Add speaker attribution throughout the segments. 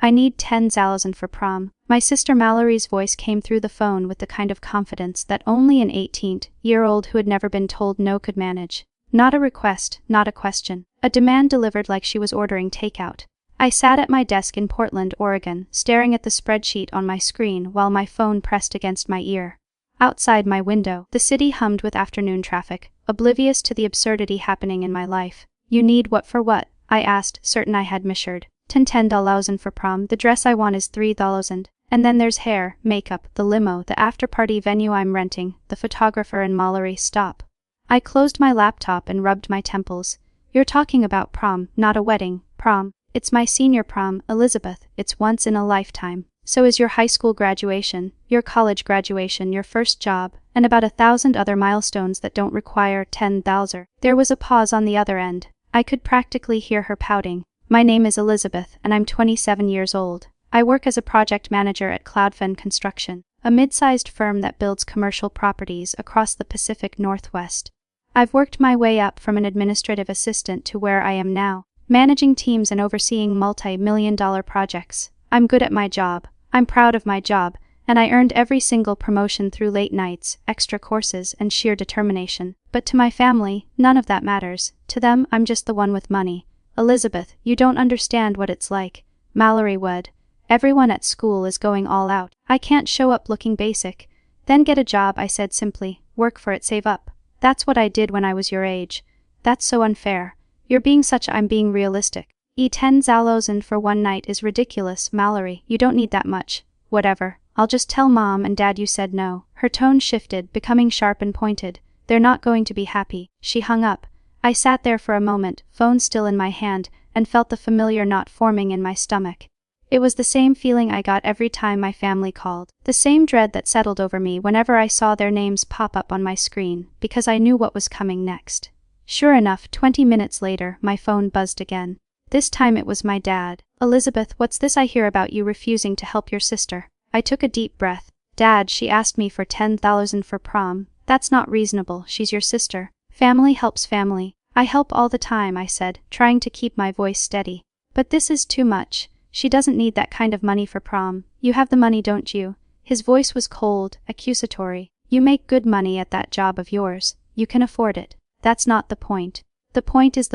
Speaker 1: I need 10,000 for prom. My sister Mallory's voice came through the phone with the kind of confidence that only an 18-year-old who had never been told no could manage. Not a request, not a question. A demand delivered like she was ordering takeout. I sat at my desk in Portland, Oregon, staring at the spreadsheet on my screen while my phone pressed against my ear. Outside my window, the city hummed with afternoon traffic, oblivious to the absurdity happening in my life. You need what for what? I asked, certain I had misheard. $10,000 for prom. The dress I want is $3,000. And then there's hair, makeup, the limo, the after-party venue I'm renting, the photographer and Mallory. Stop. I closed my laptop and rubbed my temples. You're talking about prom, not a wedding. Prom. It's my senior prom, Elizabeth. It's once in a lifetime. So is your high school graduation, your college graduation, your first job, and about 1,000 other milestones that don't require 10,000. There was a pause on the other end. I could practically hear her pouting. My name is Elizabeth, and I'm 27 years old. I work as a project manager at Cloudfen Construction, a mid-sized firm that builds commercial properties across the Pacific Northwest. I've worked my way up from an administrative assistant to where I am now, managing teams and overseeing multi-million-dollar projects. I'm good at my job. I'm proud of my job, and I earned every single promotion through late nights, extra courses, and sheer determination. But to my family, none of that matters. To them, I'm just the one with money. Elizabeth, you don't understand what it's like. Mallory would. Everyone at school is going all out. I can't show up looking basic. Then get a job, I said simply. Work for it, save up. That's what I did when I was your age. That's so unfair. You're being such. I'm being realistic. 10,000 for one night is ridiculous, Mallory. You don't need that much. Whatever. I'll just tell Mom and Dad you said no. Her tone shifted, becoming sharp and pointed. They're not going to be happy. She hung up. I sat there for a moment, phone still in my hand, and felt the familiar knot forming in my stomach. It was the same feeling I got every time my family called. The same dread that settled over me whenever I saw their names pop up on my screen, because I knew what was coming next. Sure enough, 20 minutes later, my phone buzzed again. This time it was my dad. Elizabeth, what's this I hear about you refusing to help your sister? I took a deep breath. Dad, she asked me for 10,000 for prom. That's not reasonable, she's your sister. Family helps family. I help all the time, I said, trying to keep my voice steady. But this is too much. She doesn't need that kind of money for prom. You have the money, don't you? His voice was cold, accusatory. You make good money at that job of yours. You can afford it. That's not the point. The point is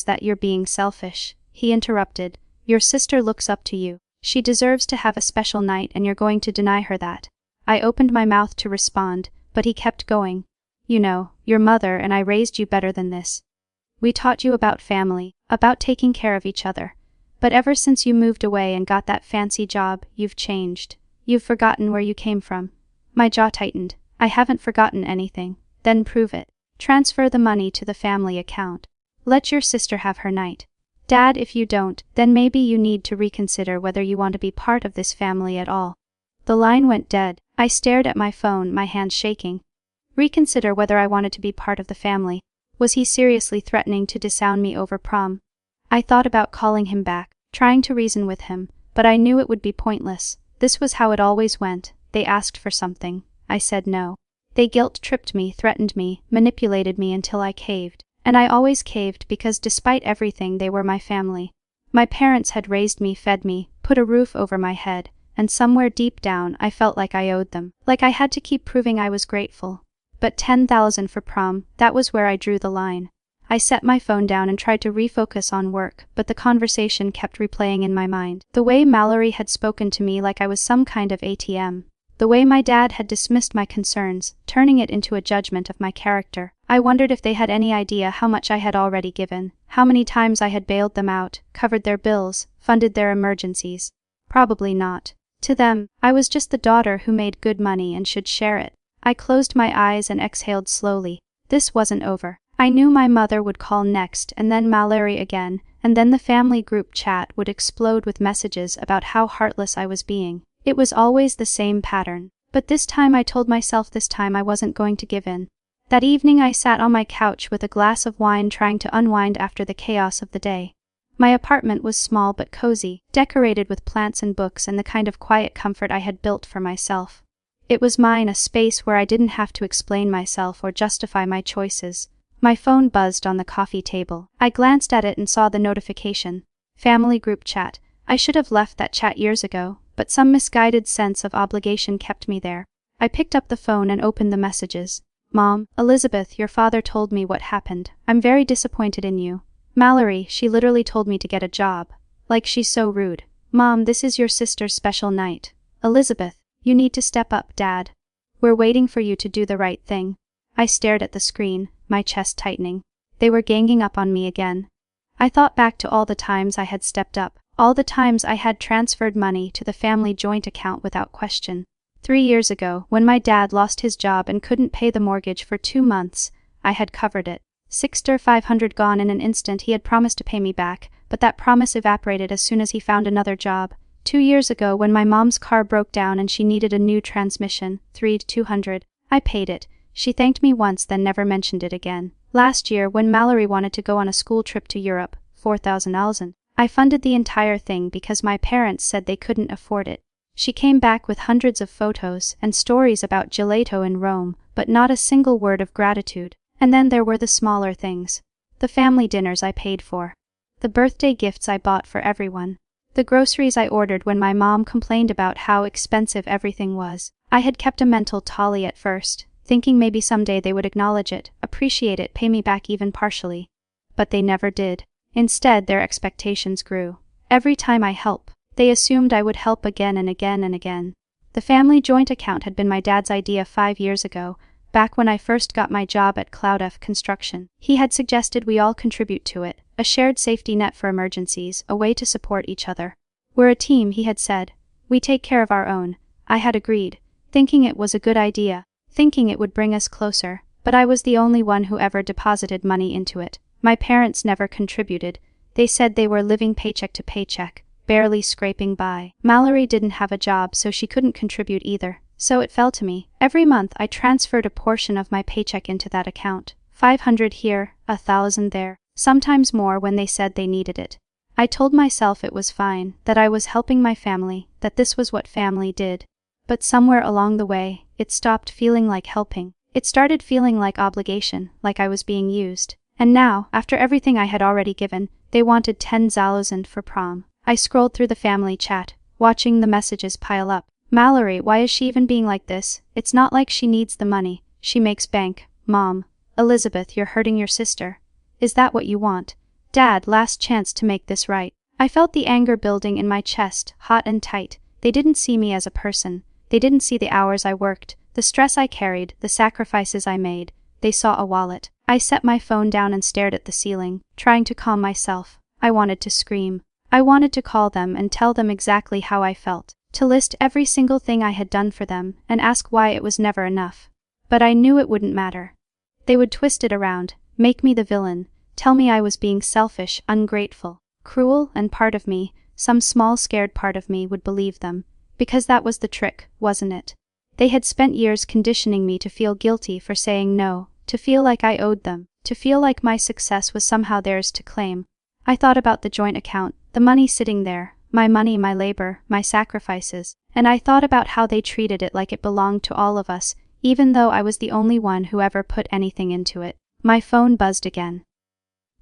Speaker 1: that you're being selfish. He interrupted. Your sister looks up to you. She deserves to have a special night and you're going to deny her that. I opened my mouth to respond, but he kept going. You know, your mother and I raised you better than this. We taught you about family, about taking care of each other. But ever since you moved away and got that fancy job, you've changed. You've forgotten where you came from. My jaw tightened. I haven't forgotten anything. Then prove it. Transfer the money to the family account. Let your sister have her night. Dad, if you don't, then maybe you need to reconsider whether you want to be part of this family at all. The line went dead. I stared at my phone, my hands shaking. Reconsider whether I wanted to be part of the family. Was he seriously threatening to disown me over prom? I thought about calling him back, trying to reason with him, but I knew it would be pointless. This was how it always went. They asked for something. I said no. They guilt-tripped me, threatened me, manipulated me until I caved. And I always caved because despite everything they were my family. My parents had raised me, fed me, put a roof over my head, and somewhere deep down I felt like I owed them. Like I had to keep proving I was grateful. But 10,000 for prom, that was where I drew the line. I set my phone down and tried to refocus on work, but the conversation kept replaying in my mind. The way Mallory had spoken to me like I was some kind of ATM. The way my dad had dismissed my concerns, turning it into a judgment of my character. I wondered if they had any idea how much I had already given, how many times I had bailed them out, covered their bills, funded their emergencies. Probably not. To them, I was just the daughter who made good money and should share it. I closed my eyes and exhaled slowly. This wasn't over. I knew my mother would call next and then Mallory again, and then the family group chat would explode with messages about how heartless I was being. It was always the same pattern. But this time I told myself this time I wasn't going to give in. That evening I sat on my couch with a glass of wine trying to unwind after the chaos of the day. My apartment was small but cozy, decorated with plants and books and the kind of quiet comfort I had built for myself. It was mine, a space where I didn't have to explain myself or justify my choices. My phone buzzed on the coffee table. I glanced at it and saw the notification. Family group chat. I should have left that chat years ago, but some misguided sense of obligation kept me there. I picked up the phone and opened the messages. Mom, Elizabeth, your father told me what happened. I'm very disappointed in you. Mallory, she literally told me to get a job. Like she's so rude. Mom, this is your sister's special night. Elizabeth, you need to step up, Dad. We're waiting for you to do the right thing. I stared at the screen, my chest tightening. They were ganging up on me again. I thought back to all the times I had stepped up, all the times I had transferred money to the family joint account without question. 3 years ago, when my dad lost his job and couldn't pay the mortgage for 2 months, I had covered it. $500 gone in an instant. He had promised to pay me back, but that promise evaporated as soon as he found another job. 2 years ago, when my mom's car broke down and she needed a new transmission, $200. I paid it. She thanked me once, then never mentioned it again. Last year, when Mallory wanted to go on a school trip to Europe, $4,000. I funded the entire thing because my parents said they couldn't afford it. She came back with hundreds of photos and stories about gelato in Rome, but not a single word of gratitude. And then there were the smaller things. The family dinners I paid for. The birthday gifts I bought for everyone. The groceries I ordered when my mom complained about how expensive everything was. I had kept a mental tally at first, thinking maybe someday they would acknowledge it, appreciate it, pay me back even partially. But they never did. Instead, their expectations grew. Every time I help, they assumed I would help again and again and again. The family joint account had been my dad's idea 5 years ago, back when I first got my job at Cloud F Construction. He had suggested we all contribute to it, a shared safety net for emergencies, a way to support each other. We're a team, he had said. We take care of our own. I had agreed, thinking it was a good idea, thinking it would bring us closer, but I was the only one who ever deposited money into it. My parents never contributed. They said they were living paycheck to paycheck, barely scraping by. Mallory didn't have a job, so she couldn't contribute either. So it fell to me. Every month I transferred a portion of my paycheck into that account. 500 here, 1,000 there, sometimes more when they said they needed it. I told myself it was fine, that I was helping my family, that this was what family did. But somewhere along the way, it stopped feeling like helping. It started feeling like obligation, like I was being used. And now, after everything I had already given, they wanted 10,000 for prom. I scrolled through the family chat, watching the messages pile up. Mallory, why is she even being like this? It's not like she needs the money. She makes bank. Mom. Elizabeth, you're hurting your sister. Is that what you want? Dad, last chance to make this right. I felt the anger building in my chest, hot and tight. They didn't see me as a person. They didn't see the hours I worked, the stress I carried, the sacrifices I made. They saw a wallet. I set my phone down and stared at the ceiling, trying to calm myself. I wanted to scream. I wanted to call them and tell them exactly how I felt, to list every single thing I had done for them and ask why it was never enough. But I knew it wouldn't matter. They would twist it around, make me the villain, tell me I was being selfish, ungrateful, cruel, and part of me, some small scared part of me, would believe them. Because that was the trick, wasn't it? They had spent years conditioning me to feel guilty for saying no, to feel like I owed them, to feel like my success was somehow theirs to claim. I thought about the joint account, the money sitting there, my money, my labor, my sacrifices, and I thought about how they treated it like it belonged to all of us, even though I was the only one who ever put anything into it. My phone buzzed again.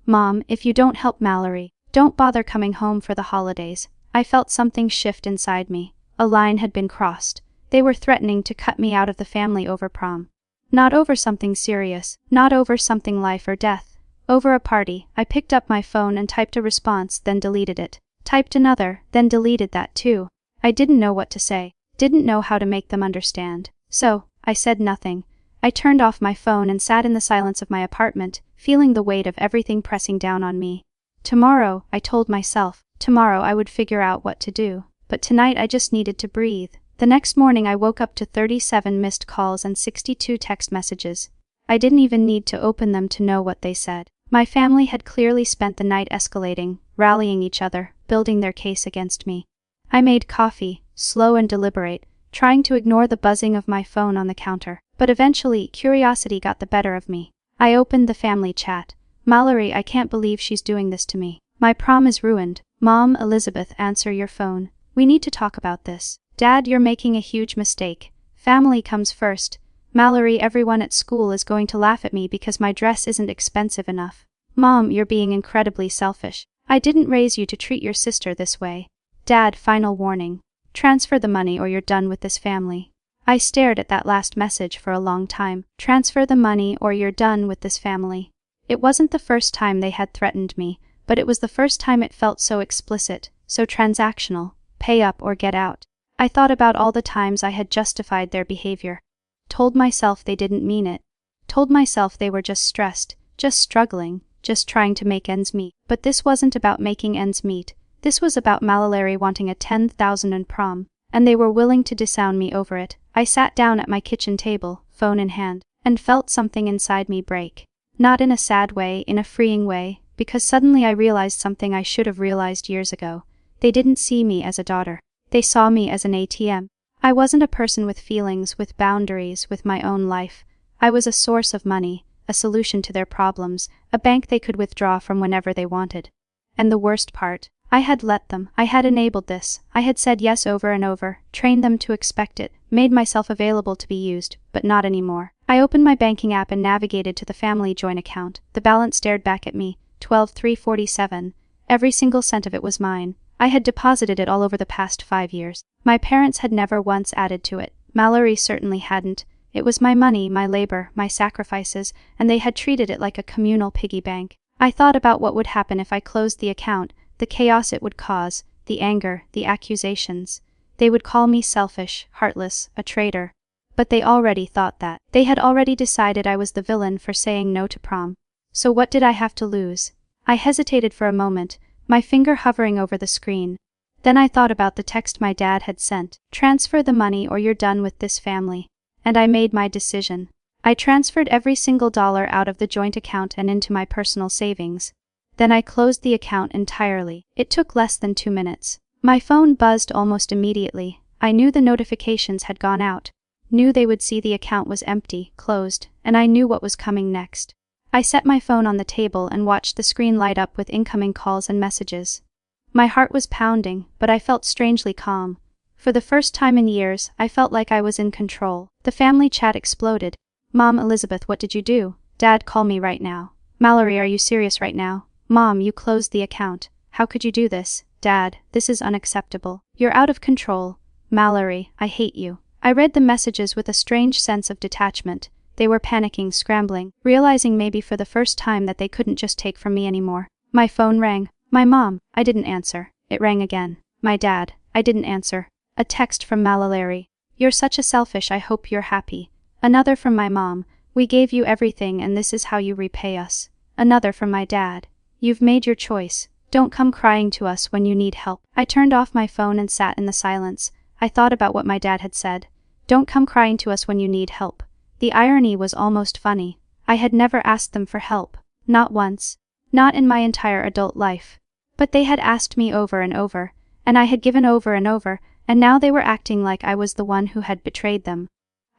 Speaker 1: Mom, if you don't help Mallory, don't bother coming home for the holidays. I felt something shift inside me. A line had been crossed. They were threatening to cut me out of the family over prom. Not over something serious, not over something life or death. Over a party. I picked up my phone and typed a response, then deleted it. Typed another, then deleted that too. I didn't know what to say, didn't know how to make them understand. So, I said nothing. I turned off my phone and sat in the silence of my apartment, feeling the weight of everything pressing down on me. Tomorrow, I told myself, tomorrow I would figure out what to do. But tonight I just needed to breathe. The next morning I woke up to 37 missed calls and 62 text messages. I didn't even need to open them to know what they said. My family had clearly spent the night escalating, rallying each other, building their case against me. I made coffee, slow and deliberate, trying to ignore the buzzing of my phone on the counter. But eventually, curiosity got the better of me. I opened the family chat. Mallory, I can't believe she's doing this to me. My prom is ruined. Mom, Elizabeth, answer your phone. We need to talk about this. Dad, you're making a huge mistake. Family comes first. Mallory, everyone at school is going to laugh at me because my dress isn't expensive enough. Mom, you're being incredibly selfish. I didn't raise you to treat your sister this way. Dad, final warning. Transfer the money or you're done with this family. I stared at that last message for a long time. Transfer the money or you're done with this family. It wasn't the first time they had threatened me, but it was the first time it felt so explicit, so transactional. Pay up or get out. I thought about all the times I had justified their behavior. Told myself they didn't mean it. Told myself they were just stressed, just struggling, just trying to make ends meet. But this wasn't about making ends meet. This was about Mallory wanting a 10,000 in prom, and they were willing to disown me over it. I sat down at my kitchen table, phone in hand, and felt something inside me break. Not in a sad way, in a freeing way, because suddenly I realized something I should have realized years ago. They didn't see me as a daughter. They saw me as an ATM. I wasn't a person with feelings, with boundaries, with my own life. I was a source of money, a solution to their problems, a bank they could withdraw from whenever they wanted. And the worst part, I had let them. I had enabled this. I had said yes over and over, trained them to expect it, made myself available to be used, but not anymore. I opened my banking app and navigated to the family joint account. The balance stared back at me, 12,347. Every single cent of it was mine. I had deposited it all over the past 5 years. My parents had never once added to it. Mallory certainly hadn't. It was my money, my labor, my sacrifices, and they had treated it like a communal piggy bank. I thought about what would happen if I closed the account, the chaos it would cause, the anger, the accusations. They would call me selfish, heartless, a traitor. But they already thought that. They had already decided I was the villain for saying no to prom. So what did I have to lose? I hesitated for a moment, my finger hovering over the screen. Then I thought about the text my dad had sent. Transfer the money or you're done with this family. And I made my decision. I transferred every single dollar out of the joint account and into my personal savings. Then I closed the account entirely. It took less than 2 minutes. My phone buzzed almost immediately. I knew the notifications had gone out. Knew they would see the account was empty, closed, and I knew what was coming next. I set my phone on the table and watched the screen light up with incoming calls and messages. My heart was pounding, but I felt strangely calm. For the first time in years, I felt like I was in control. The family chat exploded. Mom, Elizabeth, what did you do? Dad, call me right now. Mallory, are you serious right now? Mom, you closed the account. How could you do this? Dad, this is unacceptable. You're out of control. Mallory, I hate you. I read the messages with a strange sense of detachment. They were panicking, scrambling, realizing maybe for the first time that they couldn't just take from me anymore. My phone rang. My mom. I didn't answer. It rang again. My dad. I didn't answer. A text from Mallory. You're such a selfish, I hope you're happy. Another from my mom. We gave you everything and this is how you repay us. Another from my dad. You've made your choice. Don't come crying to us when you need help. I turned off my phone and sat in the silence. I thought about what my dad had said. Don't come crying to us when you need help. The irony was almost funny. I had never asked them for help. Not once. Not in my entire adult life. But they had asked me over and over, and I had given over and over, and now they were acting like I was the one who had betrayed them.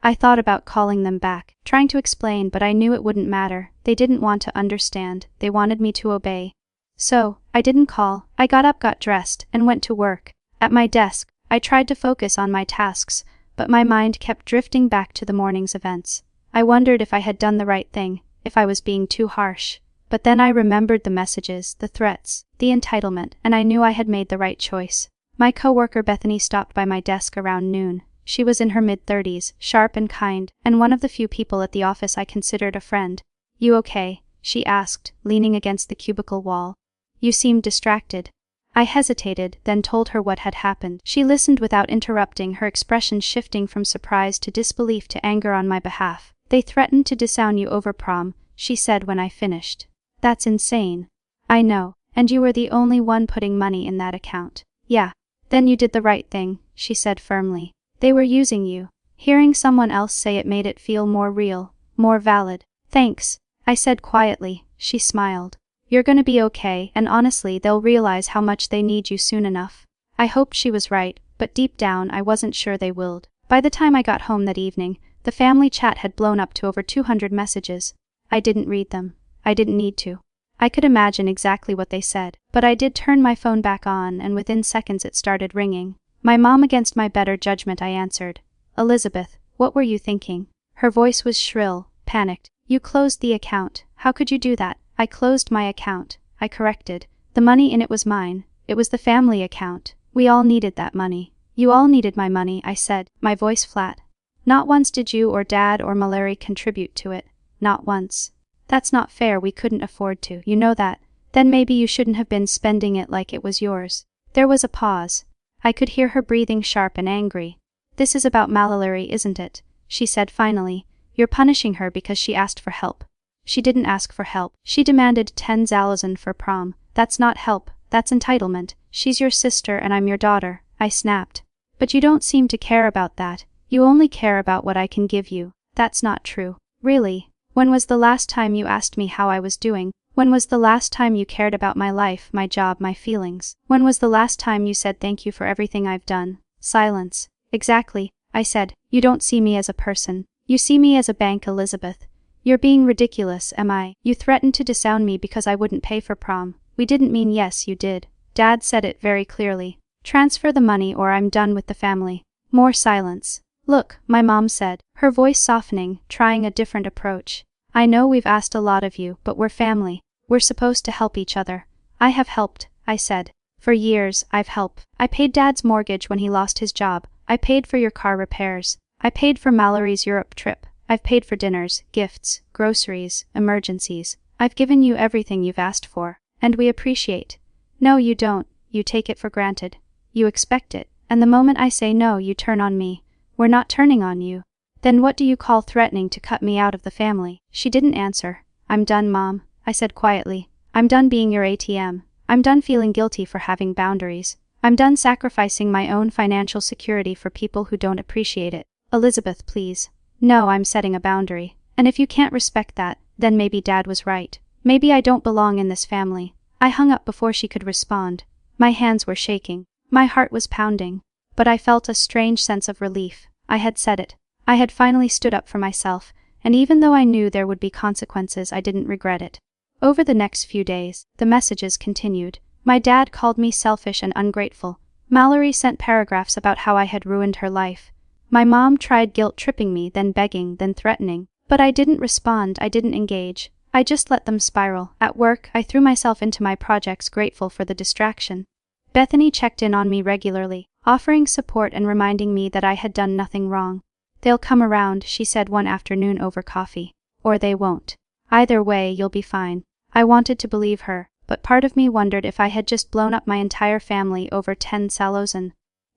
Speaker 1: I thought about calling them back, trying to explain, but I knew it wouldn't matter. They didn't want to understand. They wanted me to obey. So, I didn't call. I got up, got dressed, and went to work. At my desk, I tried to focus on my tasks, but my mind kept drifting back to the morning's events. I wondered if I had done the right thing, if I was being too harsh. But then I remembered the messages, the threats, the entitlement, and I knew I had made the right choice. My coworker Bethany stopped by my desk around noon. She was in her mid-30s, sharp and kind, and one of the few people at the office I considered a friend. You okay? She asked, leaning against the cubicle wall. You seemed distracted. I hesitated, then told her what had happened. She listened without interrupting, her expression shifting from surprise to disbelief to anger on my behalf. They threatened to disown you over prom, she said when I finished. That's insane. I know, and you were the only one putting money in that account. Yeah. Then you did the right thing, she said firmly. They were using you. Hearing someone else say it made it feel more real, more valid. Thanks, I said quietly. She smiled. You're gonna be okay, and honestly they'll realize how much they need you soon enough. I hoped she was right, but deep down I wasn't sure they willed. By the time I got home that evening, the family chat had blown up to over 200 messages. I didn't read them. I didn't need to. I could imagine exactly what they said, but I did turn my phone back on and within seconds it started ringing. My mom, against my better judgment, I answered. Elizabeth, what were you thinking? Her voice was shrill, panicked. You closed the account. How could you do that? I closed my account, I corrected. The money in it was mine. It was the family account. We all needed that money. You all needed my money, I said, my voice flat. Not once did you or Dad or Mallory contribute to it. Not once. That's not fair, we couldn't afford to, you know that. Then maybe you shouldn't have been spending it like it was yours. There was a pause. I could hear her breathing sharp and angry. This is about Mallory, isn't it? She said finally. You're punishing her because she asked for help. She didn't ask for help. She demanded 10,000 for prom. That's not help, that's entitlement. She's your sister and I'm your daughter, I snapped. But you don't seem to care about that. You only care about what I can give you. That's not true. Really? When was the last time you asked me how I was doing? When was the last time you cared about my life, my job, my feelings? When was the last time you said thank you for everything I've done? Silence. Exactly, I said. You don't see me as a person. You see me as a bank, Elizabeth. You're being ridiculous, am I? You threatened to disown me because I wouldn't pay for prom. We didn't mean yes, you did. Dad said it very clearly. Transfer the money or I'm done with the family. More silence. Look, my mom said, her voice softening, trying a different approach. I know we've asked a lot of you, but we're family. We're supposed to help each other. I have helped, I said. For years, I've helped. I paid Dad's mortgage when he lost his job. I paid for your car repairs. I paid for Mallory's Europe trip. I've paid for dinners, gifts, groceries, emergencies. I've given you everything you've asked for. And we appreciate. No, you don't. You take it for granted. You expect it. And the moment I say no, you turn on me. We're not turning on you. Then what do you call threatening to cut me out of the family? She didn't answer. I'm done, Mom, I said quietly. I'm done being your ATM. I'm done feeling guilty for having boundaries. I'm done sacrificing my own financial security for people who don't appreciate it. Elizabeth, please. No, I'm setting a boundary. And if you can't respect that, then maybe Dad was right. Maybe I don't belong in this family. I hung up before she could respond. My hands were shaking. My heart was pounding. But I felt a strange sense of relief. I had said it. I had finally stood up for myself, and even though I knew there would be consequences, I didn't regret it. Over the next few days, the messages continued. My dad called me selfish and ungrateful. Mallory sent paragraphs about how I had ruined her life. My mom tried guilt-tripping me, then begging, then threatening. But I didn't respond, I didn't engage. I just let them spiral. At work, I threw myself into my projects, grateful for the distraction. Bethany checked in on me regularly, offering support and reminding me that I had done nothing wrong. They'll come around, she said one afternoon over coffee. Or they won't. Either way, you'll be fine. I wanted to believe her, but part of me wondered if I had just blown up my entire family over 10,000.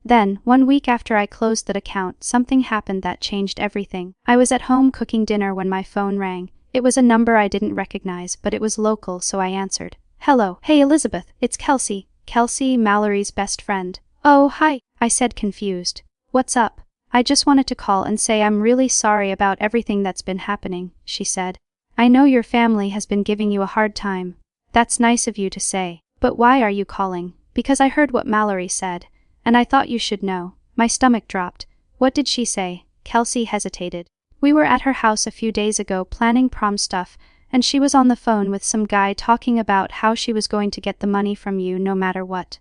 Speaker 1: Then, 1 week after I closed that account, something happened that changed everything. I was at home cooking dinner when my phone rang. It was a number I didn't recognize, but it was local, so I answered. Hello. Hey Elizabeth, it's Kelsey. Kelsey, Mallory's best friend. Oh, hi, I said confused. What's up? I just wanted to call and say I'm really sorry about everything that's been happening, she said. I know your family has been giving you a hard time. That's nice of you to say. But why are you calling? Because I heard what Mallory said. And I thought you should know. My stomach dropped. What did she say? Kelsey hesitated. We were at her house a few days ago planning prom stuff, and she was on the phone with some guy talking about how she was going to get the money from you no matter what.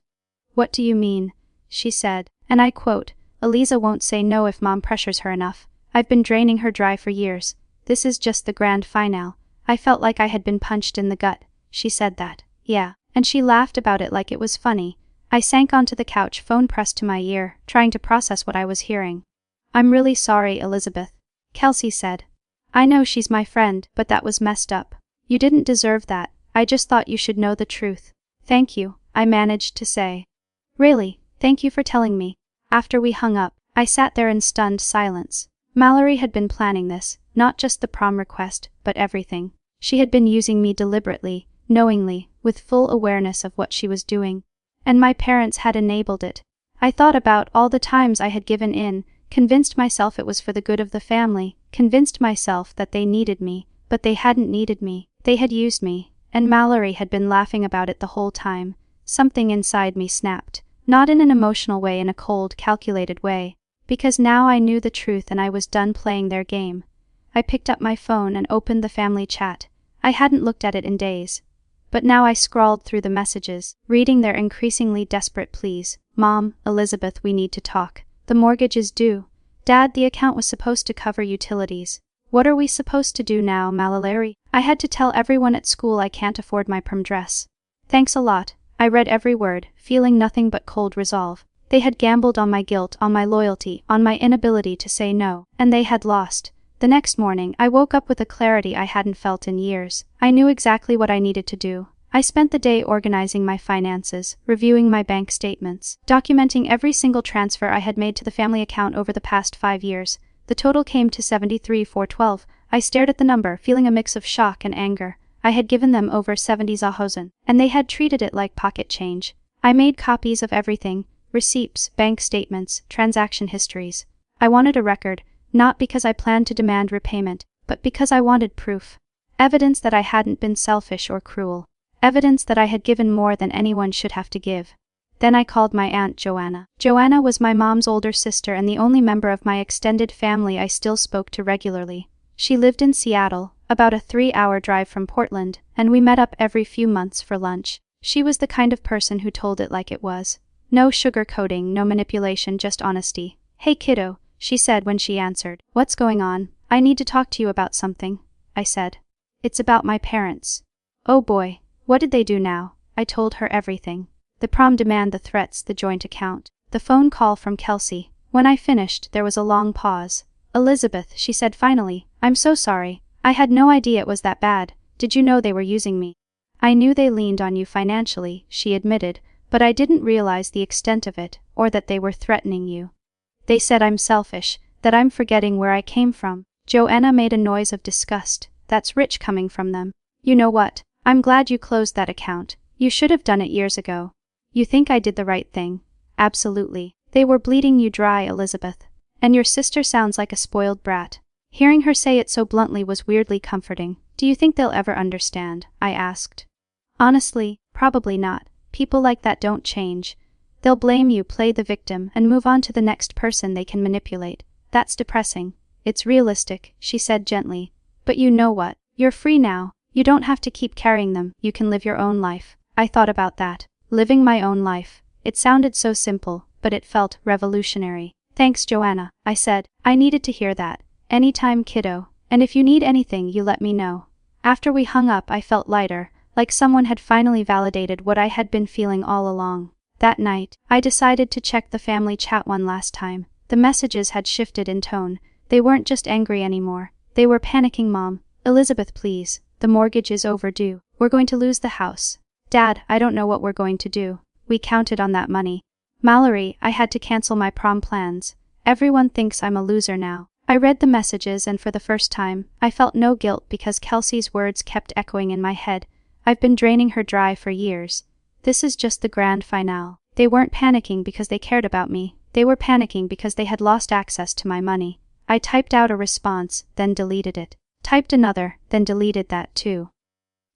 Speaker 1: What do you mean? She said, and I quote, Eliza won't say no if Mom pressures her enough. I've been draining her dry for years. This is just the grand finale. I felt like I had been punched in the gut. She said that. Yeah. And she laughed about it like it was funny. I sank onto the couch, phone pressed to my ear, trying to process what I was hearing. I'm really sorry, Elizabeth. Kelsey said. I know she's my friend, but that was messed up. You didn't deserve that. I just thought you should know the truth. Thank you, I managed to say. Really, thank you for telling me. After we hung up, I sat there in stunned silence. Mallory had been planning this, not just the prom request, but everything. She had been using me deliberately, knowingly, with full awareness of what she was doing. And my parents had enabled it. I thought about all the times I had given in, convinced myself it was for the good of the family, convinced myself that they needed me, but they hadn't needed me. They had used me, and Mallory had been laughing about it the whole time. Something inside me snapped, not in an emotional way, in a cold, calculated way, because now I knew the truth and I was done playing their game. I picked up my phone and opened the family chat. I hadn't looked at it in days. But now I scrawled through the messages, reading their increasingly desperate pleas. Mom, Elizabeth, we need to talk. The mortgage is due. Dad, the account was supposed to cover utilities. What are we supposed to do now, Mallory? I had to tell everyone at school I can't afford my prom dress. Thanks a lot. I read every word, feeling nothing but cold resolve. They had gambled on my guilt, on my loyalty, on my inability to say no, and they had lost. The next morning, I woke up with a clarity I hadn't felt in years. I knew exactly what I needed to do. I spent the day organizing my finances, reviewing my bank statements, documenting every single transfer I had made to the family account over the past 5 years. The total came to $73,412. I stared at the number, feeling a mix of shock and anger. I had given them over 70,000, and they had treated it like pocket change. I made copies of everything: receipts, bank statements, transaction histories. I wanted a record, not because I planned to demand repayment, but because I wanted proof. Evidence that I hadn't been selfish or cruel. Evidence that I had given more than anyone should have to give. Then I called my Aunt Joanna. Joanna was my mom's older sister and the only member of my extended family I still spoke to regularly. She lived in Seattle, about a 3-hour drive from Portland, and we met up every few months for lunch. She was the kind of person who told it like it was. No sugarcoating, no manipulation, just honesty. "Hey kiddo," she said when she answered. "What's going on?" "I need to talk to you about something," I said. "It's about my parents." "Oh boy. What did they do now?" I told her everything. The prom demand, the threats, the joint account. The phone call from Kelsey. When I finished, there was a long pause. "Elizabeth," she said finally, "I'm so sorry. I had no idea it was that bad. Did you know they were using me?" "I knew they leaned on you financially," she admitted, "but I didn't realize the extent of it, or that they were threatening you. They said I'm selfish, that I'm forgetting where I came from." Joanna made a noise of disgust. "That's rich coming from them. You know what? I'm glad you closed that account. You should have done it years ago." "You think I did the right thing?" "Absolutely. They were bleeding you dry, Elizabeth. And your sister sounds like a spoiled brat." Hearing her say it so bluntly was weirdly comforting. "Do you think they'll ever understand?" I asked. "Honestly, probably not. People like that don't change. They'll blame you, play the victim, and move on to the next person they can manipulate. That's depressing." "It's realistic," she said gently. "But you know what? You're free now. You don't have to keep carrying them, you can live your own life." I thought about that. Living my own life. It sounded so simple, but it felt revolutionary. "Thanks, Joanna," I said. "I needed to hear that. Anytime, kiddo. And if you need anything, you let me know." After we hung up, I felt lighter, like someone had finally validated what I had been feeling all along. That night, I decided to check the family chat one last time. The messages had shifted in tone. They weren't just angry anymore. They were panicking. "Mom, Elizabeth, please. The mortgage is overdue. We're going to lose the house. Dad, I don't know what we're going to do. We counted on that money. Mallory, I had to cancel my prom plans. Everyone thinks I'm a loser now." I read the messages and for the first time, I felt no guilt because Kelsey's words kept echoing in my head. I've been draining her dry for years. This is just the grand finale. They weren't panicking because they cared about me. They were panicking because they had lost access to my money. I typed out a response, then deleted it. Typed another, then deleted that too.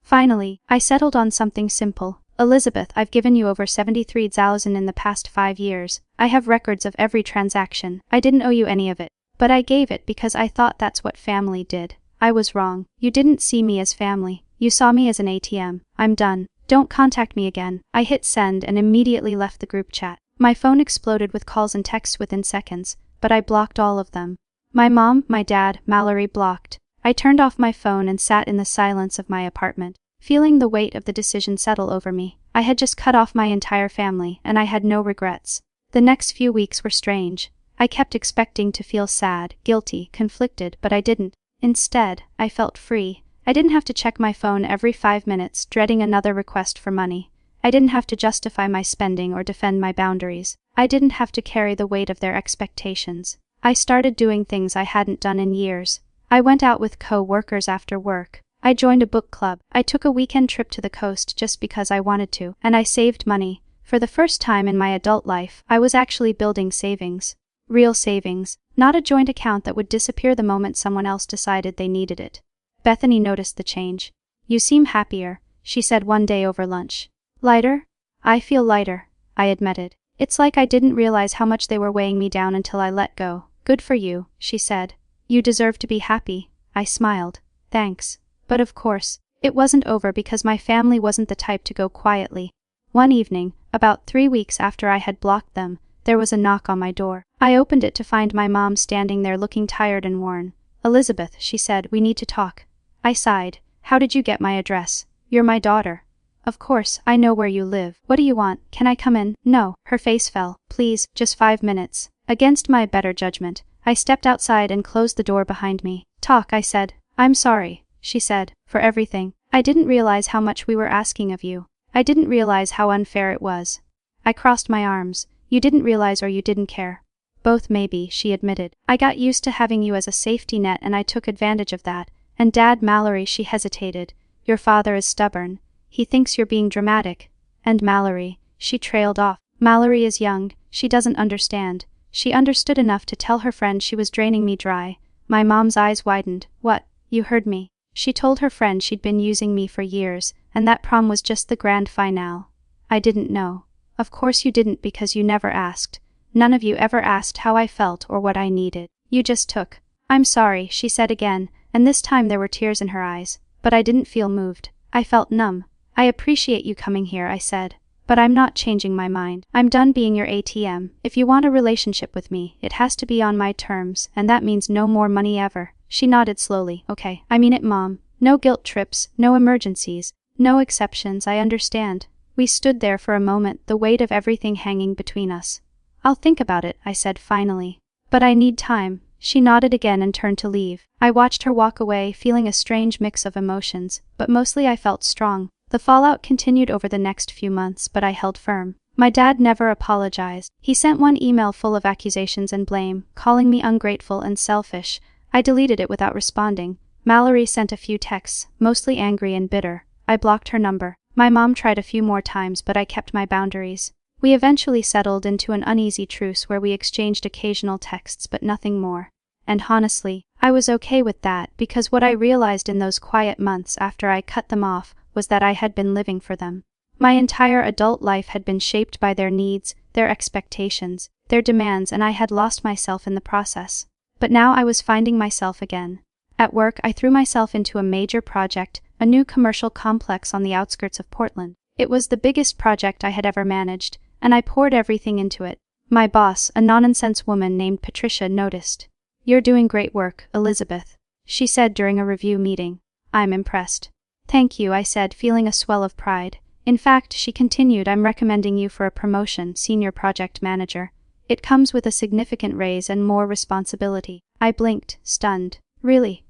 Speaker 1: Finally, I settled on something simple. "Elizabeth, I've given you over 73,000 in the past 5 years. I have records of every transaction. I didn't owe you any of it. But I gave it because I thought that's what family did. I was wrong. You didn't see me as family. You saw me as an ATM. I'm done. Don't contact me again." I hit send and immediately left the group chat. My phone exploded with calls and texts within seconds, but I blocked all of them. My mom, my dad, Mallory blocked. I turned off my phone and sat in the silence of my apartment, feeling the weight of the decision settle over me. I had just cut off my entire family, and I had no regrets. The next few weeks were strange. I kept expecting to feel sad, guilty, conflicted, but I didn't. Instead, I felt free. I didn't have to check my phone every 5 minutes, dreading another request for money. I didn't have to justify my spending or defend my boundaries. I didn't have to carry the weight of their expectations. I started doing things I hadn't done in years. I went out with co-workers after work. I joined a book club. I took a weekend trip to the coast just because I wanted to, and I saved money. For the first time in my adult life, I was actually building savings. Real savings, not a joint account that would disappear the moment someone else decided they needed it. Bethany noticed the change. "You seem happier," she said one day over lunch. "Lighter?" "I feel lighter," I admitted. "It's like I didn't realize how much they were weighing me down until I let go." "Good for you," she said. "You deserve to be happy." I smiled. "Thanks." But of course, it wasn't over because my family wasn't the type to go quietly. One evening, about 3 weeks after I had blocked them, there was a knock on my door. I opened it to find my mom standing there looking tired and worn. "Elizabeth," she said, "we need to talk." I sighed. "How did you get my address?" "You're my daughter." Of course, I know where you live. What do you want? Can I come in? No. Her face fell. Please, just 5 minutes. Against my better judgment, I stepped outside and closed the door behind me. Talk, I said. I'm sorry, she said, for everything. I didn't realize how much we were asking of you. I didn't realize how unfair it was. I crossed my arms. You didn't realize or you didn't care. Both maybe, she admitted. I got used to having you as a safety net and I took advantage of that. And Dad, Mallory, she hesitated. Your father is stubborn. He thinks you're being dramatic. And Mallory, she trailed off. Mallory is young, she doesn't understand. She understood enough to tell her friend she was draining me dry. My mom's eyes widened. What? You heard me. She told her friend she'd been using me for years, and that prom was just the grand finale. I didn't know. Of course you didn't because you never asked. None of you ever asked how I felt or what I needed. You just took. I'm sorry, she said again, and this time there were tears in her eyes. But I didn't feel moved. I felt numb. I appreciate you coming here, I said. But I'm not changing my mind. I'm done being your ATM. If you want a relationship with me, it has to be on my terms, and that means no more money ever. She nodded slowly. Okay, I mean it, Mom. No guilt trips, no emergencies, no exceptions, I understand. We stood there for a moment, the weight of everything hanging between us. I'll think about it, I said finally. But I need time. She nodded again and turned to leave. I watched her walk away, feeling a strange mix of emotions, but mostly I felt strong. The fallout continued over the next few months, but I held firm. My dad never apologized. He sent one email full of accusations and blame, calling me ungrateful and selfish. I deleted it without responding. Mallory sent a few texts, mostly angry and bitter. I blocked her number. My mom tried a few more times, but I kept my boundaries. We eventually settled into an uneasy truce where we exchanged occasional texts but nothing more. And honestly, I was okay with that because what I realized in those quiet months after I cut them off was that I had been living for them. My entire adult life had been shaped by their needs, their expectations, their demands, and I had lost myself in the process. But now I was finding myself again. At work, I threw myself into a major project, a new commercial complex on the outskirts of Portland. It was the biggest project I had ever managed, and I poured everything into it. My boss, a nonsense woman named Patricia, noticed. You're doing great work, Elizabeth, she said during a review meeting. I'm impressed. Thank you, I said, feeling a swell of pride. In fact, she continued, I'm recommending you for a promotion, senior project manager. It comes with a significant raise and more responsibility. I blinked, stunned. Really,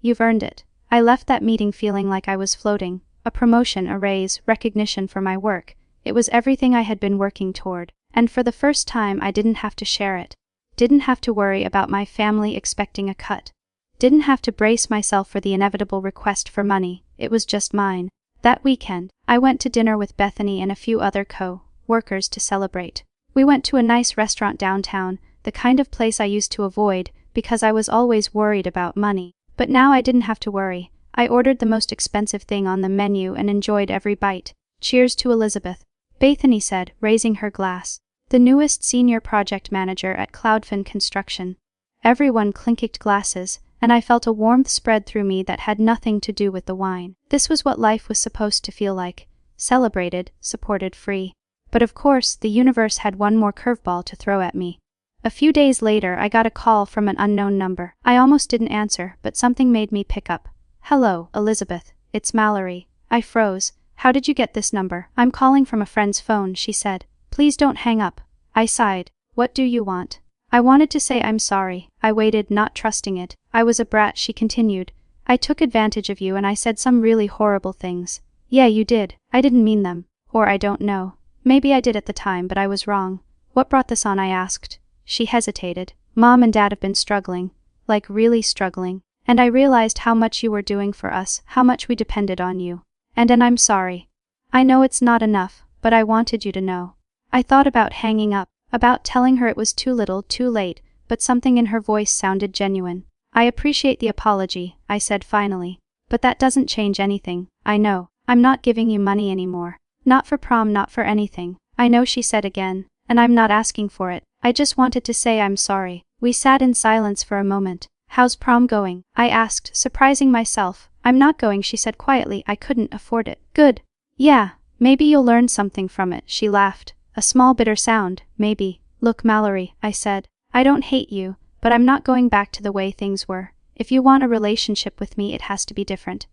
Speaker 1: you've earned it. I left that meeting feeling like I was floating. A promotion, a raise, recognition for my work. It was everything I had been working toward. And for the first time, I didn't have to share it. Didn't have to worry about my family expecting a cut. Didn't have to brace myself for the inevitable request for money. It was just mine. That weekend, I went to dinner with Bethany and a few other co-workers to celebrate. We went to a nice restaurant downtown, the kind of place I used to avoid because I was always worried about money. But now I didn't have to worry. I ordered the most expensive thing on the menu and enjoyed every bite. Cheers to Elizabeth, Bethany said, raising her glass. The newest senior project manager at Cloudfin Construction. Everyone clinked glasses, and I felt a warmth spread through me that had nothing to do with the wine. This was what life was supposed to feel like. Celebrated, supported, free. But of course, the universe had one more curveball to throw at me. A few days later, I got a call from an unknown number. I almost didn't answer, but something made me pick up. Hello, Elizabeth. It's Mallory. I froze. How did you get this number? I'm calling from a friend's phone, she said. Please don't hang up. I sighed. What do you want? I wanted to say I'm sorry. I waited, not trusting it. I was a brat, she continued. I took advantage of you and I said some really horrible things. Yeah, you did. I didn't mean them. Or I don't know. Maybe I did at the time, but I was wrong. What brought this on? I asked. She hesitated. Mom and Dad have been struggling. Like really struggling. And I realized how much you were doing for us, how much we depended on you. And I'm sorry. I know it's not enough, but I wanted you to know. I thought about hanging up, about telling her it was too little, too late, but something in her voice sounded genuine. I appreciate the apology, I said finally. But that doesn't change anything. I know. I'm not giving you money anymore. Not for prom, not for anything. I know, she said again, and I'm not asking for it. I just wanted to say I'm sorry. We sat in silence for a moment. How's prom going? I asked, surprising myself. I'm not going, she said quietly. I couldn't afford it. Good. Yeah, maybe you'll learn something from it, she laughed. A small bitter sound, maybe. Look, Mallory, I said. I don't hate you, but I'm not going back to the way things were. If you want a relationship with me, it has to be different.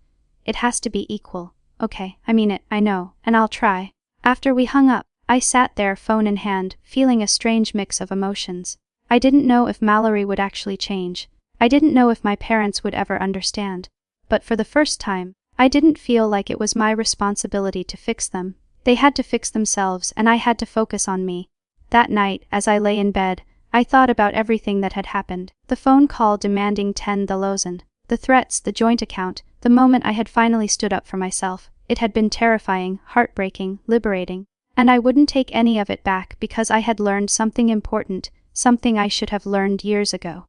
Speaker 1: It has to be equal. okay, I mean it, I know, and I'll try." After we hung up, I sat there, phone in hand, feeling a strange mix of emotions. I didn't know if Mallory would actually change. I didn't know if my parents would ever understand. But for the first time, I didn't feel like it was my responsibility to fix them. They had to fix themselves, and I had to focus on me. That night, as I lay in bed, I thought about everything that had happened. The phone call demanding 10,000, the threats, the joint account, the moment I had finally stood up for myself. It had been terrifying, heartbreaking, liberating. And I wouldn't take any of it back because I had learned something important, something I should have learned years ago.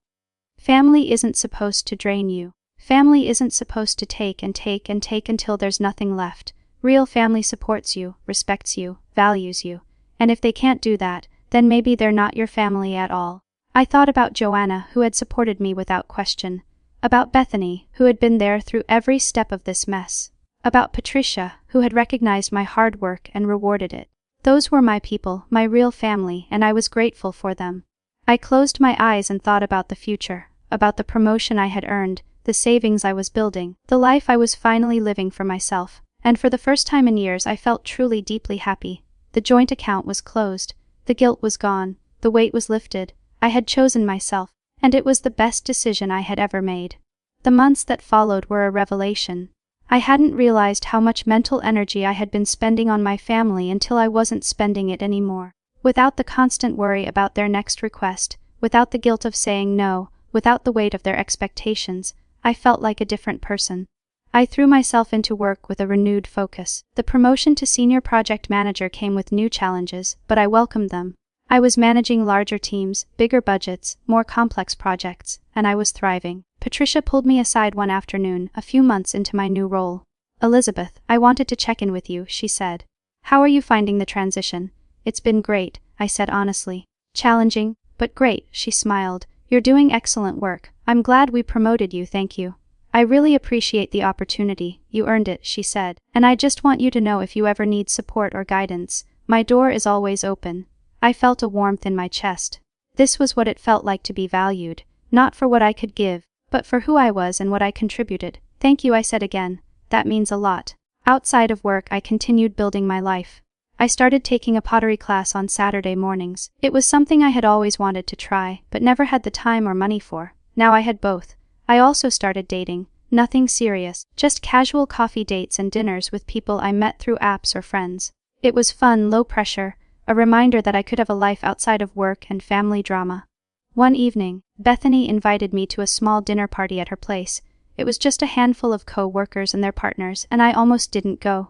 Speaker 1: Family isn't supposed to drain you. Family isn't supposed to take and take and take until there's nothing left. Real family supports you, respects you, values you. And if they can't do that, then maybe they're not your family at all. I thought about Joanna, who had supported me without question. About Bethany, who had been there through every step of this mess. About Patricia, who had recognized my hard work and rewarded it. Those were my people, my real family, and I was grateful for them. I closed my eyes and thought about the future, about the promotion I had earned, the savings I was building, the life I was finally living for myself. And for the first time in years I felt truly deeply happy. The joint account was closed, the guilt was gone, the weight was lifted. I had chosen myself, and it was the best decision I had ever made. The months that followed were a revelation. I hadn't realized how much mental energy I had been spending on my family until I wasn't spending it anymore. Without the constant worry about their next request, without the guilt of saying no, without the weight of their expectations, I felt like a different person. I threw myself into work with a renewed focus. The promotion to senior project manager came with new challenges, but I welcomed them. I was managing larger teams, bigger budgets, more complex projects, and I was thriving. Patricia pulled me aside one afternoon, a few months into my new role. "Elizabeth, I wanted to check in with you," she said. "How are you finding the transition?" "It's been great," I said honestly. "Challenging, but great," she smiled. "You're doing excellent work. I'm glad we promoted you, thank you." "I really appreciate the opportunity, you earned it," she said. "And I just want you to know if you ever need support or guidance, my door is always open." I felt a warmth in my chest. This was what it felt like to be valued, not for what I could give, but for who I was and what I contributed. "Thank you," I said again. "That means a lot." Outside of work, I continued building my life. I started taking a pottery class on Saturday mornings. It was something I had always wanted to try, but never had the time or money for. Now I had both. I also started dating. Nothing serious, just casual coffee dates and dinners with people I met through apps or friends. It was fun, low pressure, a reminder that I could have a life outside of work and family drama. One evening, Bethany invited me to a small dinner party at her place. It was just a handful of co-workers and their partners, and I almost didn't go.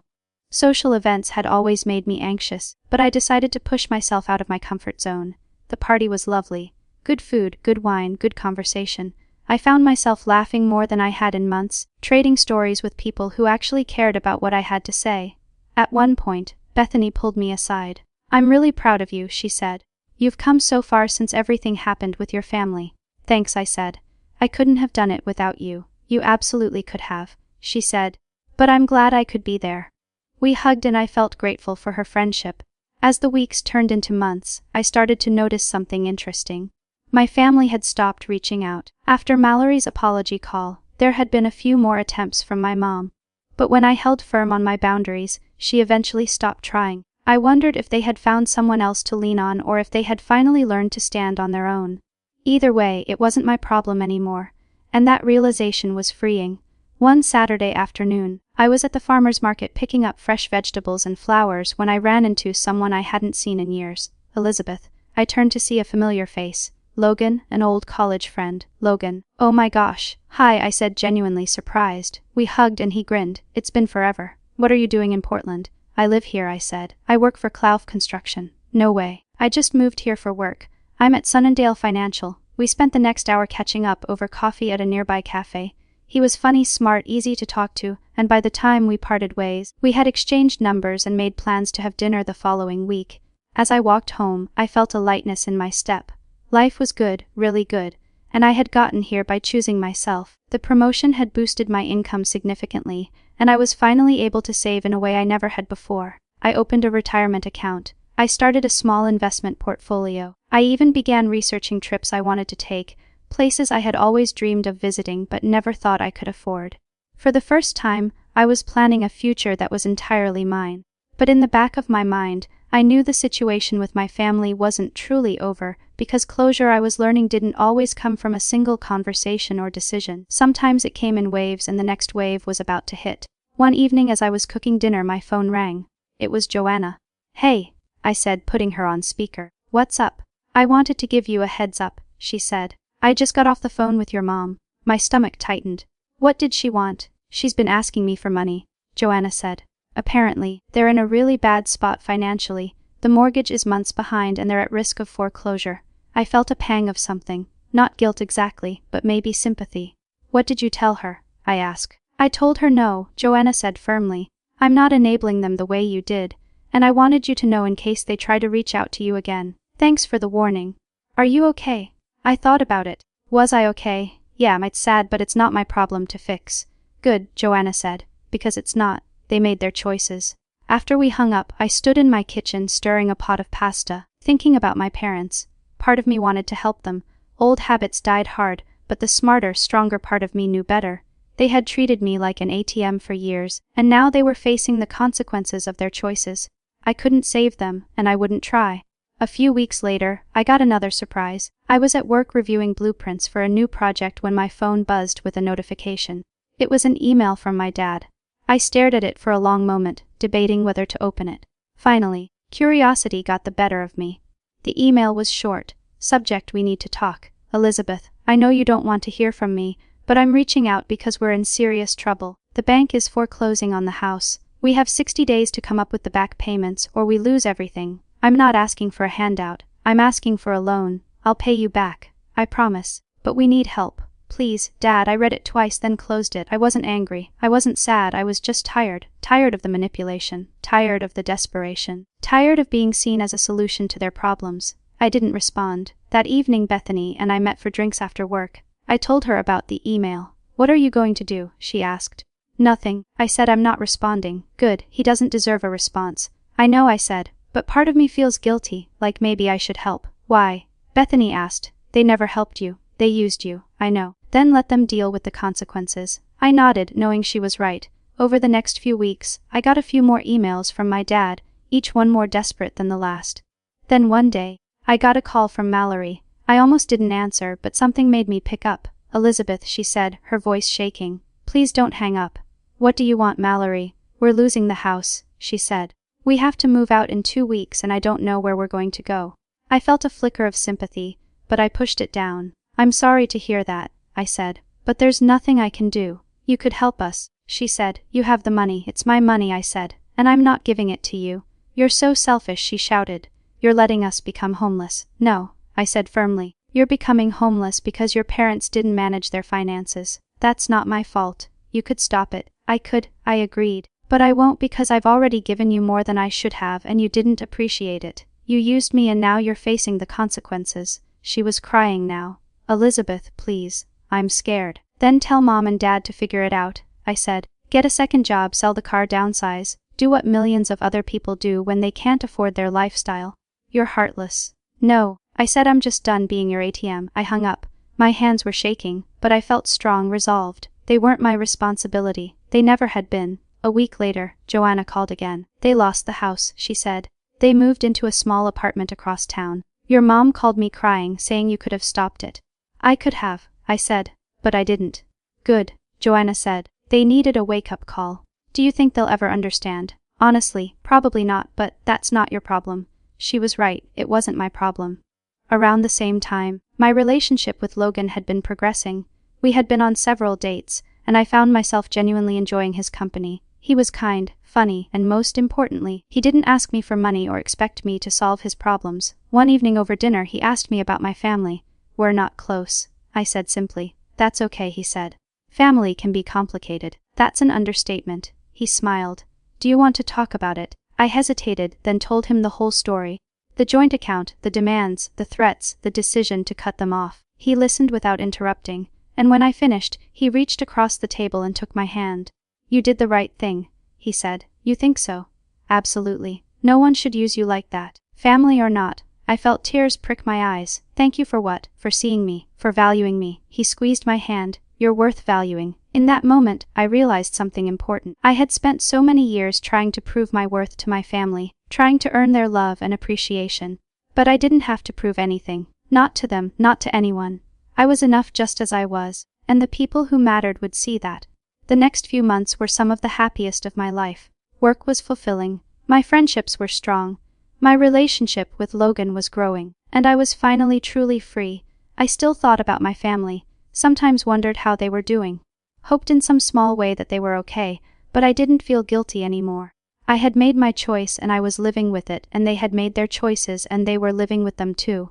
Speaker 1: Social events had always made me anxious, but I decided to push myself out of my comfort zone. The party was lovely. Good food, good wine, good conversation. I found myself laughing more than I had in months, trading stories with people who actually cared about what I had to say. At one point, Bethany pulled me aside. "I'm really proud of you," she said. "You've come so far since everything happened with your family." "Thanks," I said. "I couldn't have done it without you." "You absolutely could have," she said. "But I'm glad I could be there." We hugged and I felt grateful for her friendship. As the weeks turned into months, I started to notice something interesting. My family had stopped reaching out. After Mallory's apology call, there had been a few more attempts from my mom. But when I held firm on my boundaries, she eventually stopped trying. I wondered if they had found someone else to lean on or if they had finally learned to stand on their own. Either way, it wasn't my problem anymore, and that realization was freeing. One Saturday afternoon, I was at the farmer's market picking up fresh vegetables and flowers when I ran into someone I hadn't seen in years. "Elizabeth." I turned to see a familiar face. Logan, an old college friend. "Logan." "Oh my gosh." "Hi," I said, genuinely surprised. We hugged and he grinned. "It's been forever. What are you doing in Portland?" "I live here," I said. "I work for Clough Construction." "No way." "I just moved here for work. I'm at Sunnindale Financial." We spent the next hour catching up over coffee at a nearby cafe. He was funny, smart, easy to talk to, and by the time we parted ways, we had exchanged numbers and made plans to have dinner the following week. As I walked home, I felt a lightness in my step. Life was good, really good, and I had gotten here by choosing myself. The promotion had boosted my income significantly, and I was finally able to save in a way I never had before. I opened a retirement account. I started a small investment portfolio. I even began researching trips I wanted to take, places I had always dreamed of visiting but never thought I could afford. For the first time, I was planning a future that was entirely mine. But in the back of my mind, I knew the situation with my family wasn't truly over, because closure, I was learning, didn't always come from a single conversation or decision. Sometimes it came in waves, and the next wave was about to hit. One evening as I was cooking dinner, my phone rang. It was Joanna. "Hey," I said, putting her on speaker. "What's up?" "I wanted to give you a heads up," she said. "I just got off the phone with your mom." My stomach tightened. "What did she want?" "She's been asking me for money," Joanna said. "Apparently, they're in a really bad spot financially. The mortgage is months behind and they're at risk of foreclosure." I felt a pang of something. Not guilt exactly, but maybe sympathy. "What did you tell her?" I asked. "I told her no," Joanna said firmly. "I'm not enabling them the way you did, and I wanted you to know in case they try to reach out to you again. Thanks for the warning." "Are you okay?" I thought about it. Was I okay? Yeah, it's sad, but it's not my problem to fix. "Good," Joanna said, "because it's not. They made their choices." After we hung up, I stood in my kitchen stirring a pot of pasta, thinking about my parents. Part of me wanted to help them. Old habits died hard, but the smarter, stronger part of me knew better. They had treated me like an ATM for years, and now they were facing the consequences of their choices. I couldn't save them, and I wouldn't try. A few weeks later, I got another surprise. I was at work reviewing blueprints for a new project when my phone buzzed with a notification. It was an email from my dad. I stared at it for a long moment, debating whether to open it. Finally, curiosity got the better of me. The email was short. Subject: "We need to talk. Elizabeth, I know you don't want to hear from me, but I'm reaching out because we're in serious trouble. The bank is foreclosing on the house. We have 60 days to come up with the back payments or we lose everything. I'm not asking for a handout. I'm asking for a loan. I'll pay you back. I promise. But we need help. Please, Dad." I read it twice, then closed it. I wasn't angry. I wasn't sad. I was just tired. Tired of the manipulation. Tired of the desperation. Tired of being seen as a solution to their problems. I didn't respond. That evening, Bethany and I met for drinks after work. I told her about the email. "What are you going to do?" she asked. "Nothing," I said. "I'm not responding." "Good, he doesn't deserve a response." "I know," I said, "but part of me feels guilty, like maybe I should help." "Why?" Bethany asked. "They never helped you. They used you." "I know." "Then let them deal with the consequences." I nodded, knowing she was right. Over the next few weeks, I got a few more emails from my dad, each one more desperate than the last. Then one day, I got a call from Mallory. I almost didn't answer, but something made me pick up. "Elizabeth," she said, her voice shaking. "Please don't hang up." "What do you want, Mallory?" "We're losing the house," she said. "We have to move out in 2 weeks and I don't know where we're going to go." I felt a flicker of sympathy, but I pushed it down. "I'm sorry to hear that," I said, "but there's nothing I can do." "You could help us," she said. "You have the money." "It's my money," I said, "and I'm not giving it to you." "You're so selfish," she shouted. "You're letting us become homeless." "No," I said firmly. "You're becoming homeless because your parents didn't manage their finances. That's not my fault. You could stop it." "I could," I agreed. "But I won't because I've already given you more than I should have and you didn't appreciate it. You used me and now you're facing the consequences." She was crying now. "Elizabeth, please. I'm scared." "Then tell Mom and Dad to figure it out," I said. "Get a second job, sell the car, downsize. Do what millions of other people do when they can't afford their lifestyle." "You're heartless." "No," I said. "I'm just done being your ATM." I hung up. My hands were shaking, but I felt strong, resolved. They weren't my responsibility. They never had been. A week later, Joanna called again. "They lost the house," she said. "They moved into a small apartment across town. Your mom called me crying, saying you could have stopped it." "I could have," I said, "but I didn't." "Good," Joanna said. "They needed a wake-up call. Do you think they'll ever understand?" "Honestly, probably not, but that's not your problem." She was right, it wasn't my problem. Around the same time, my relationship with Logan had been progressing. We had been on several dates, and I found myself genuinely enjoying his company. He was kind, funny, and most importantly, he didn't ask me for money or expect me to solve his problems. One evening over dinner he asked me about my family. "We're not close," I said simply. "That's okay," he said. "Family can be complicated." "That's an understatement." He smiled. "Do you want to talk about it?" I hesitated, then told him the whole story. The joint account, the demands, the threats, the decision to cut them off. He listened without interrupting, and when I finished, he reached across the table and took my hand. "You did the right thing," he said. "You think so?" "Absolutely. No one should use you like that. Family or not." I felt tears prick my eyes. "Thank you for what?" "For seeing me, for valuing me." He squeezed my hand. "You're worth valuing. In that moment, I realized something important. I had spent so many years trying to prove my worth to my family, trying to earn their love and appreciation. But I didn't have to prove anything. Not to them, not to anyone. I was enough just as I was, and the people who mattered would see that. The next few months were some of the happiest of my life. Work was fulfilling. My friendships were strong. My relationship with Logan was growing, and I was finally truly free. I still thought about my family, sometimes wondered how they were doing. Hoped in some small way that they were okay, but I didn't feel guilty anymore. I had made my choice and I was living with it, and they had made their choices and they were living with them too.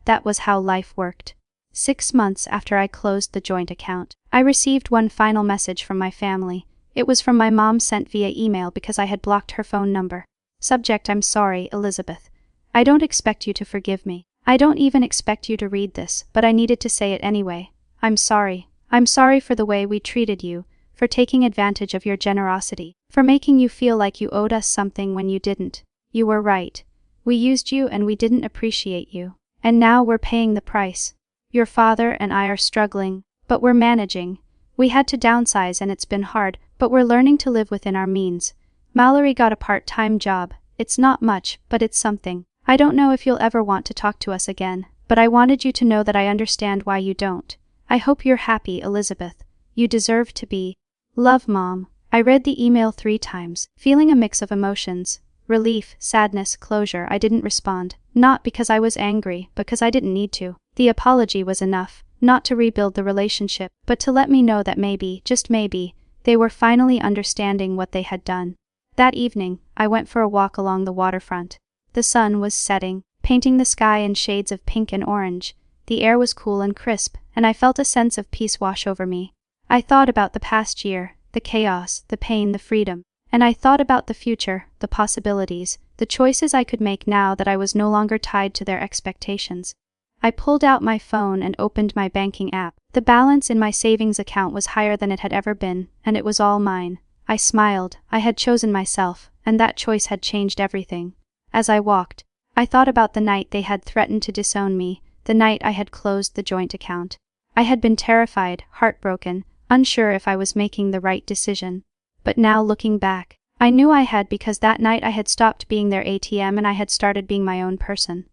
Speaker 1: That was how life worked. 6 months after I closed the joint account, I received one final message from my family. It was from my mom, sent via email because I had blocked her phone number. Subject: I'm sorry, Elizabeth. I don't expect you to forgive me. I don't even expect you to read this, but I needed to say it anyway. I'm sorry. I'm sorry for the way we treated you, for taking advantage of your generosity, for making you feel like you owed us something when you didn't. You were right. We used you and we didn't appreciate you. And now we're paying the price. Your father and I are struggling, but we're managing. We had to downsize and it's been hard, but we're learning to live within our means. Mallory got a part-time job. It's not much, but it's something. I don't know if you'll ever want to talk to us again, but I wanted you to know that I understand why you don't. I hope you're happy, Elizabeth. You deserve to be. Love, Mom. I read the email 3 times, feeling a mix of emotions. Relief, sadness, closure. I didn't respond. Not because I was angry, because I didn't need to. The apology was enough, not to rebuild the relationship, but to let me know that maybe, just maybe, they were finally understanding what they had done. That evening, I went for a walk along the waterfront. The sun was setting, painting the sky in shades of pink and orange. The air was cool and crisp, and I felt a sense of peace wash over me. I thought about the past year, the chaos, the pain, the freedom. And I thought about the future, the possibilities, the choices I could make now that I was no longer tied to their expectations. I pulled out my phone and opened my banking app. The balance in my savings account was higher than it had ever been, and it was all mine. I smiled. I had chosen myself, and that choice had changed everything. As I walked, I thought about the night they had threatened to disown me, the night I had closed the joint account. I had been terrified, heartbroken, unsure if I was making the right decision. But now looking back, I knew I had, because that night I had stopped being their ATM and I had started being my own person.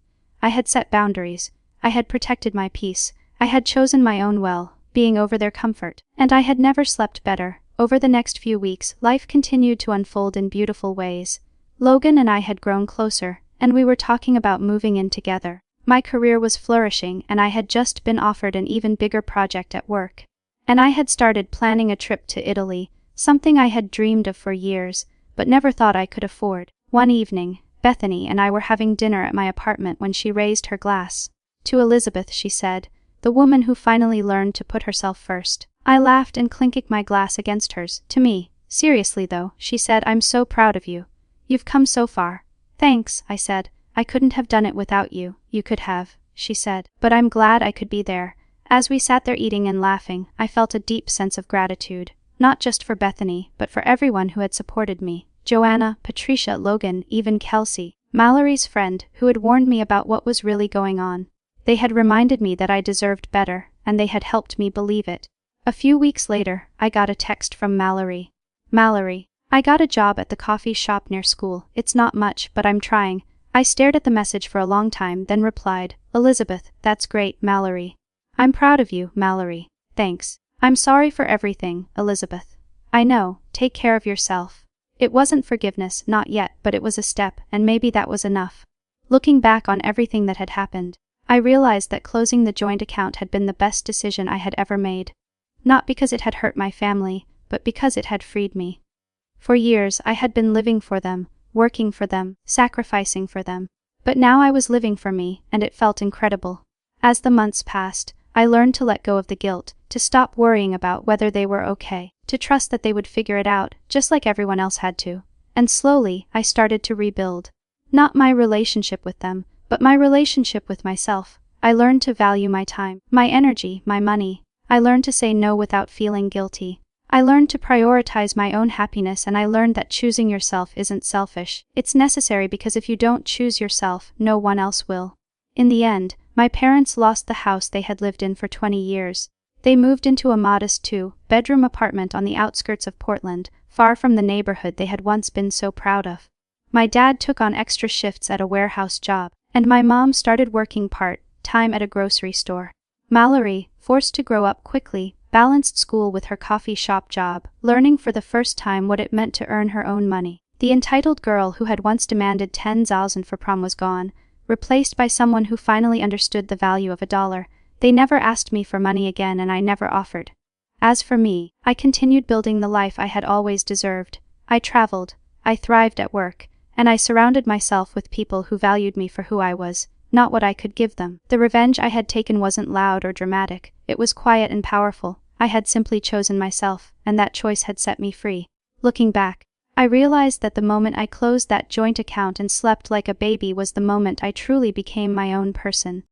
Speaker 1: I had set boundaries. I had protected my peace. I had chosen my own well-being over their comfort. And I had never slept better. Over the next few weeks, life continued to unfold in beautiful ways. Logan and I had grown closer, and we were talking about moving in together. My career was flourishing and I had just been offered an even bigger project at work. And I had started planning a trip to Italy, something I had dreamed of for years, but never thought I could afford. One evening, Bethany and I were having dinner at my apartment when she raised her glass. To Elizabeth, she said, the woman who finally learned to put herself first. I laughed and clinked my glass against hers. To me, seriously though, she said, I'm so proud of you. You've come so far. Thanks, I said. I couldn't have done it without you. You could have, she said, but I'm glad I could be there. As we sat there eating and laughing, I felt a deep sense of gratitude, not just for Bethany, but for everyone who had supported me. Joanna, Patricia, Logan, even Kelsey, Mallory's friend, who had warned me about what was really going on. They had reminded me that I deserved better, and they had helped me believe it. A few weeks later, I got a text from Mallory. Mallory, I got a job at the coffee shop near school. It's not much, but I'm trying. I stared at the message for a long time, then replied, Elizabeth, that's great, Mallory. I'm proud of you, Mallory. Thanks. I'm sorry for everything, Elizabeth. I know, take care of yourself. It wasn't forgiveness, not yet, but it was a step, and maybe that was enough. Looking back on everything that had happened, I realized that closing the joint account had been the best decision I had ever made. Not because it had hurt my family, but because it had freed me. For years I had been living for them, working for them, sacrificing for them. But now I was living for me, and it felt incredible. As the months passed, I learned to let go of the guilt, to stop worrying about whether they were okay, to trust that they would figure it out, just like everyone else had to. And slowly, I started to rebuild. Not my relationship with them, but my relationship with myself. I learned to value my time, my energy, my money. I learned to say no without feeling guilty. I learned to prioritize my own happiness, and I learned that choosing yourself isn't selfish. It's necessary, because if you don't choose yourself, no one else will. In the end, my parents lost the house they had lived in for 20 years. They moved into a modest two-bedroom apartment on the outskirts of Portland, far from the neighborhood they had once been so proud of. My dad took on extra shifts at a warehouse job, and my mom started working part-time at a grocery store. Mallory, forced to grow up quickly, balanced school with her coffee shop job, learning for the first time what it meant to earn her own money. The entitled girl who had once demanded 10,000 for prom was gone, replaced by someone who finally understood the value of $1. They never asked me for money again and I never offered. As for me, I continued building the life I had always deserved. I traveled, I thrived at work, and I surrounded myself with people who valued me for who I was, not what I could give them. The revenge I had taken wasn't loud or dramatic, it was quiet and powerful. I had simply chosen myself, and that choice had set me free. Looking back, I realized that the moment I closed that joint account and slept like a baby was the moment I truly became my own person.